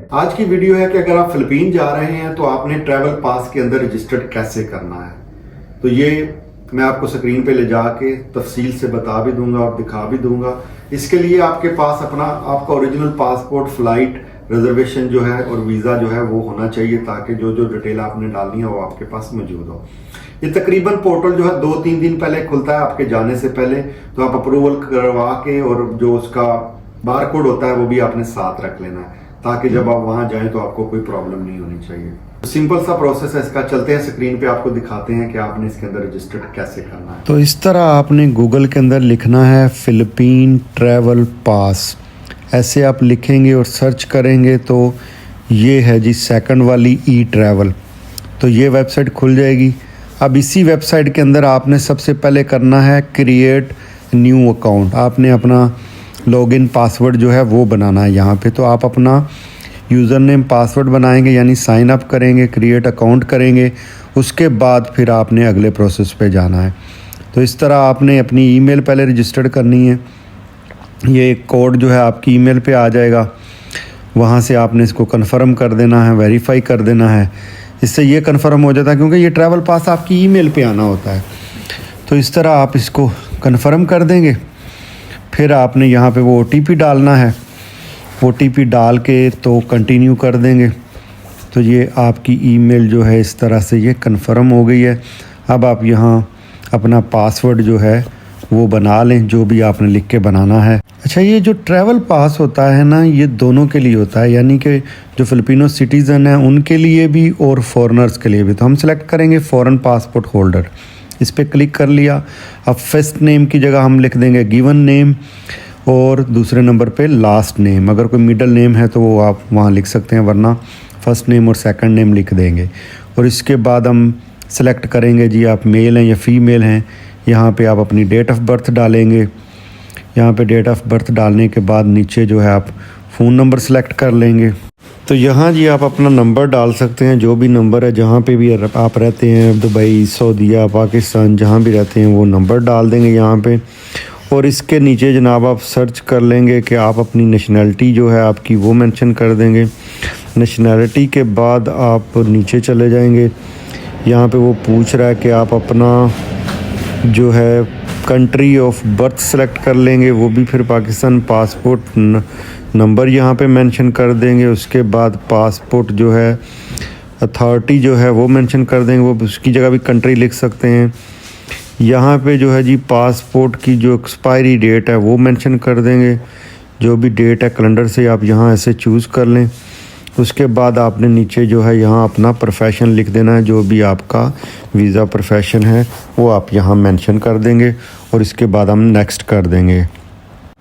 आज की वीडियो है कि अगर आप फिलीपीन जा रहे हैं तो आपने ट्रैवल पास के अंदर रजिस्टर्ड कैसे करना है। तो ये मैं आपको स्क्रीन पे ले जाके तफसील से बता भी दूंगा और दिखा भी दूंगा। इसके लिए आपके पास आपका ओरिजिनल पासपोर्ट, फ्लाइट रिजर्वेशन जो है और वीज़ा जो है वो होना चाहिए, ताकि जो जो डिटेल आपने डालनी है वो आपके पास मौजूद हो। ये तकरीबन पोर्टल जो है 2-3 दिन पहले खुलता है आपके जाने से पहले, तो आप अप्रूवल करवा के और जो उसका बार कोड होता है वो भी आपने साथ रख लेना है, ताकि जब आप वहां जाएं तो आपको कोई प्रॉब्लम नहीं होनी चाहिए। सिंपल सा प्रोसेस है इसका। चलते हैं स्क्रीन पे, आपको दिखाते हैं कि आपने इसके अंदर रजिस्टर्ड कैसे करना है। तो इस तरह आपने गूगल के अंदर लिखना है फिलीपीन ट्रैवल पास। ऐसे आप लिखेंगे और सर्च करेंगे तो ये है जी सेकंड वाली ई ट्रैवल। तो ये वेबसाइट खुल जाएगी। अब इसी वेबसाइट के अंदर आपने सबसे पहले करना है क्रिएट न्यू अकाउंट। आपने अपना लॉगिन पासवर्ड जो है वो बनाना है यहाँ पे। तो आप अपना यूज़र नेम पासवर्ड बनाएंगे, यानी साइन अप करेंगे, क्रिएट अकाउंट करेंगे। उसके बाद फिर आपने अगले प्रोसेस पे जाना है। तो इस तरह आपने अपनी ईमेल पहले रजिस्टर्ड करनी है। ये एक कोड जो है आपकी ईमेल पे आ जाएगा, वहाँ से आपने इसको कन्फर्म कर देना है, वेरीफाई कर देना है। इससे ये कन्फर्म हो जाता है क्योंकि ये ट्रैवल पास आपकी ईमेल पे आना होता है। तो इस तरह आप इसको कन्फर्म कर देंगे। फिर आपने यहाँ पे वो OTP डालना है। OTP डाल के तो कंटिन्यू कर देंगे। तो ये आपकी ईमेल जो है इस तरह से ये कन्फर्म हो गई है। अब आप यहाँ अपना पासवर्ड जो है वो बना लें, जो भी आपने लिख के बनाना है। अच्छा, ये जो ट्रैवल पास होता है ना, ये दोनों के लिए होता है, यानी कि जो फिलिपिनो सिटीज़न हैं उनके लिए भी और फॉरेनर्स के लिए भी। तो हम सेलेक्ट करेंगे फॉरेन पासपोर्ट होल्डर। इस पर क्लिक कर लिया। अब फर्स्ट नेम की जगह हम लिख देंगे गिवन नेम और दूसरे नंबर पे लास्ट नेम। अगर कोई मिडल नेम है तो वो आप वहाँ लिख सकते हैं, वरना फर्स्ट नेम और सेकंड नेम लिख देंगे। और इसके बाद हम सेलेक्ट करेंगे जी आप मेल हैं या फीमेल हैं। यहाँ पे आप अपनी डेट ऑफ बर्थ डालेंगे। यहाँ पे डेट ऑफ बर्थ डालने के बाद नीचे जो है आप फ़ोन नंबर सेलेक्ट कर लेंगे। तो यहाँ जी आप अपना नंबर डाल सकते हैं, जो भी नंबर है, जहाँ पे भी आप रहते हैं, दुबई, सऊदीया, पाकिस्तान, जहाँ भी रहते हैं वो नंबर डाल देंगे यहाँ पे। और इसके नीचे जनाब आप सर्च कर लेंगे कि आप अपनी नेशनैलिटी जो है आपकी वो मेंशन कर देंगे। नेशनैलिटी के बाद आप नीचे चले जाएंगे। यहाँ पे वो पूछ रहा है कि आप अपना जो है कंट्री ऑफ बर्थ सेलेक्ट कर लेंगे, वो भी फिर पाकिस्तान। पासपोर्ट नंबर यहाँ पे मेंशन कर देंगे। उसके बाद पासपोर्ट जो है अथॉरिटी जो है वो मेंशन कर देंगे, वो उसकी जगह भी कंट्री लिख सकते हैं। यहाँ पे जो है जी पासपोर्ट की जो एक्सपायरी डेट है वो मेंशन कर देंगे। जो भी डेट है कैलेंडर से आप यहाँ ऐसे चूज़ कर लें। उसके बाद आपने नीचे जो है यहाँ अपना प्रोफेशन लिख देना है। जो भी आपका वीज़ा प्रोफेशन है वो आप यहाँ मेंशन कर देंगे और इसके बाद हम नेक्स्ट कर देंगे।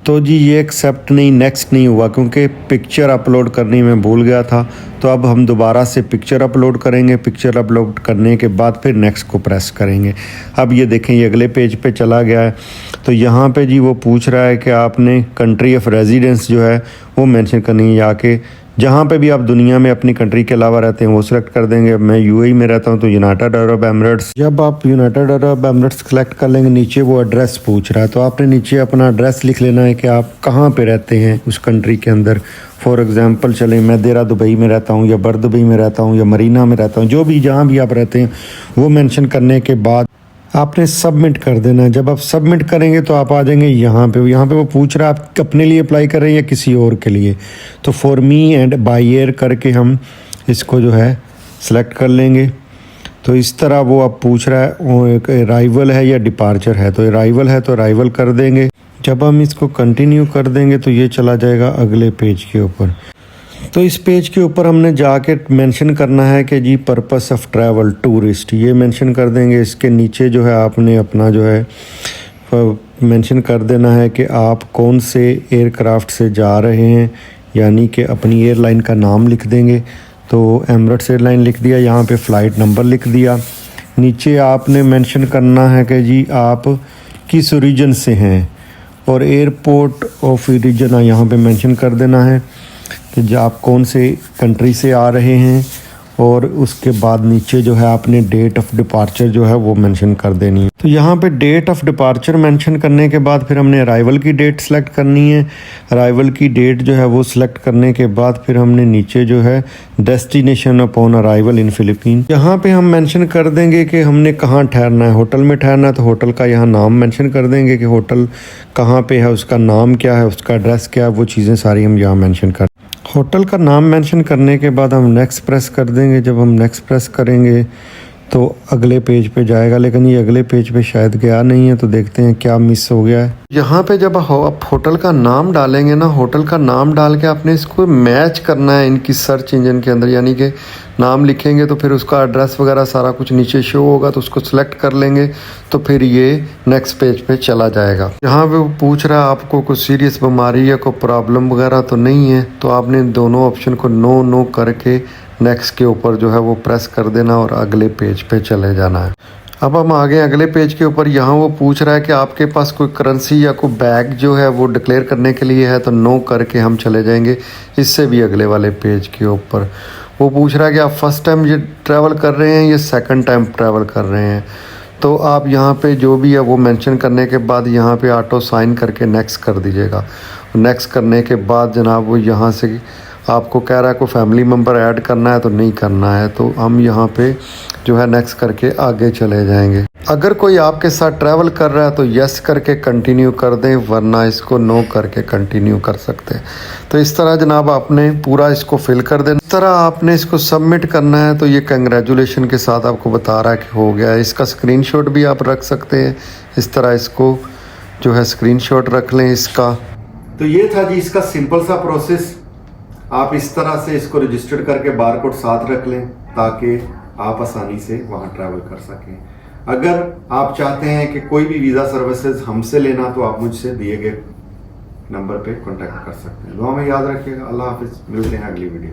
तो जी ये एक्सेप्ट नहीं, नेक्स्ट नहीं हुआ क्योंकि पिक्चर अपलोड करनी मैं भूल गया था। तो अब हम दोबारा से पिक्चर अपलोड करेंगे। पिक्चर अपलोड करने के बाद फिर नेक्स्ट को प्रेस करेंगे। अब ये देखें ये अगले पेज पे चला गया है। तो यहाँ पे जी वो पूछ रहा है कि आपने कंट्री ऑफ रेजिडेंस जो है वो मेंशन करनी है। या कि जहाँ पे भी आप दुनिया में अपनी कंट्री के अलावा रहते हैं वो सिलेक्ट कर देंगे। अब मैं UAE में रहता हूँ तो यूनाइटेड अरब एमिरेट्स। जब आप यूनाइटेड अरब एमिरेट्स सेलेक्ट कर लेंगे, नीचे वो एड्रेस पूछ रहा है तो आपने नीचे अपना एड्रेस लिख लेना है कि आप कहाँ पे रहते हैं उस कंट्री के अंदर। फॉर एग्जांपल चलें मैं देरा दुबई में रहता हूँ या बर दुबई में रहता हूँ या मरीना में रहता हूँ, जो भी जहाँ भी आप रहते हैं वो मेंशन करने के बाद आपने सबमिट कर देना है। जब आप सबमिट करेंगे तो आप आ जाएंगे यहाँ पे वो पूछ रहा है आप अपने लिए अप्लाई कर रहे हैं या किसी और के लिए। तो for me and by air करके हम इसको जो है सेलेक्ट कर लेंगे। तो इस तरह वो अब पूछ रहा है वो एक अराइवल है या डिपार्चर है। तो अराइवल है तो अराइवल कर देंगे। जब हम इसको कंटिन्यू कर देंगे तो ये चला जाएगा अगले पेज के ऊपर। तो इस पेज के ऊपर हमने जाके मेंशन करना है कि जी पर्पस ऑफ ट्रैवल टूरिस्ट, ये मेंशन कर देंगे। इसके नीचे जो है आपने अपना जो है मेंशन कर देना है कि आप कौन से एयरक्राफ्ट से जा रहे हैं, यानी कि अपनी एयरलाइन का नाम लिख देंगे। तो एमिरेट्स एयरलाइन लिख दिया, यहाँ पे फ़्लाइट नंबर लिख दिया। नीचे आपने मेंशन करना है कि जी आप किस रीजन से हैं और एयरपोर्ट ऑफ रीजन यहाँ पे मेंशन कर देना है कि जो आप कौन से कंट्री से आ रहे हैं। और उसके बाद नीचे जो है आपने डेट ऑफ डिपार्चर जो है वो मेंशन कर देनी है। तो तो यहाँ पे डेट ऑफ डिपार्चर मेंशन करने के बाद फिर हमने अराइवल की डेट सेलेक्ट करनी है। अराइवल की डेट जो है वो सिलेक्ट करने के बाद फिर हमने नीचे जो है डेस्टिनेशन अपॉन अराइवल इन फिलीपीन, यहाँ पे हम मेंशन कर देंगे कि हमने कहाँ ठहरना है। होटल में ठहरना है तो होटल का यहाँ नाम मेंशन कर देंगे कि होटल कहाँ पे है, उसका नाम क्या है, उसका एड्रेस क्या है, वो चीज़ें सारी हम यहाँ मेंशन कर। होटल का नाम मेंशन करने के बाद हम नेक्स्ट प्रेस कर देंगे। जब हम नेक्स्ट प्रेस करेंगे तो अगले पेज पे जाएगा, लेकिन ये अगले पेज पे शायद गया नहीं है, तो देखते हैं क्या मिस हो गया है। यहाँ पे जब आप होटल का नाम डालेंगे ना, होटल का नाम डाल के आपने इसको मैच करना है इनकी सर्च इंजन के अंदर, यानी कि नाम लिखेंगे तो फिर उसका एड्रेस वगैरह सारा कुछ नीचे शो होगा, तो उसको सिलेक्ट कर लेंगे तो फिर ये नेक्स्ट पेज पे चला जाएगा। यहाँ पे वो पूछ रहा है आपको कोई सीरियस बीमारी या कोई प्रॉब्लम वगैरह तो नहीं है, तो आपने दोनों ऑप्शन को नो करके नेक्स्ट के ऊपर जो है वो प्रेस कर देना और अगले पेज पे चले जाना है। अब हम आगे अगले पेज के ऊपर, यहाँ वो पूछ रहा है कि आपके पास कोई करेंसी या कोई बैग जो है वो डिक्लेयर करने के लिए है, तो नो करके हम चले जाएंगे इससे भी अगले वाले पेज के ऊपर। वो पूछ रहा है कि आप फर्स्ट टाइम ये ट्रैवल कर रहे हैं या सेकंड टाइम ट्रैवल कर रहे हैं, तो आप यहाँ पे जो भी है वो मेंशन करने के बाद यहाँ पे ऑटो साइन करके नेक्स्ट कर दीजिएगा। नेक्स्ट करने के बाद जनाब वो यहाँ से आपको कह रहा है कोई फैमिली मेम्बर ऐड करना है तो नहीं करना है, तो हम यहाँ पे जो है नेक्स्ट करके आगे चले जाएंगे। अगर कोई आपके साथ ट्रैवल कर रहा है तो यस करके कंटिन्यू कर दें, वरना इसको नो करके कंटिन्यू कर सकते हैं। तो इस तरह जनाब आपने पूरा इसको फिल कर देना। इस तरह आपने इसको सबमिट करना है, तो ये कंग्रेचुलेशन के साथ आपको बता रहा है कि हो गया है। इसका स्क्रीनशॉट भी आप रख सकते हैं, इस तरह इसको जो है स्क्रीनशॉट रख लें इसका। तो ये था जी इसका सिंपल सा प्रोसेस। आप इस तरह से इसको रजिस्टर्ड करके बारकोड साथ रख लें ताकि आप आसानी से वहाँ ट्रैवल कर सकें। अगर आप चाहते हैं कि कोई भी वीज़ा सर्विसेज हमसे लेना, तो आप मुझसे दिए गए नंबर पे कांटेक्ट कर सकते हैं। दुआ में याद रखिएगा। अल्लाह हाफिज़, मिलते हैं अगली वीडियो।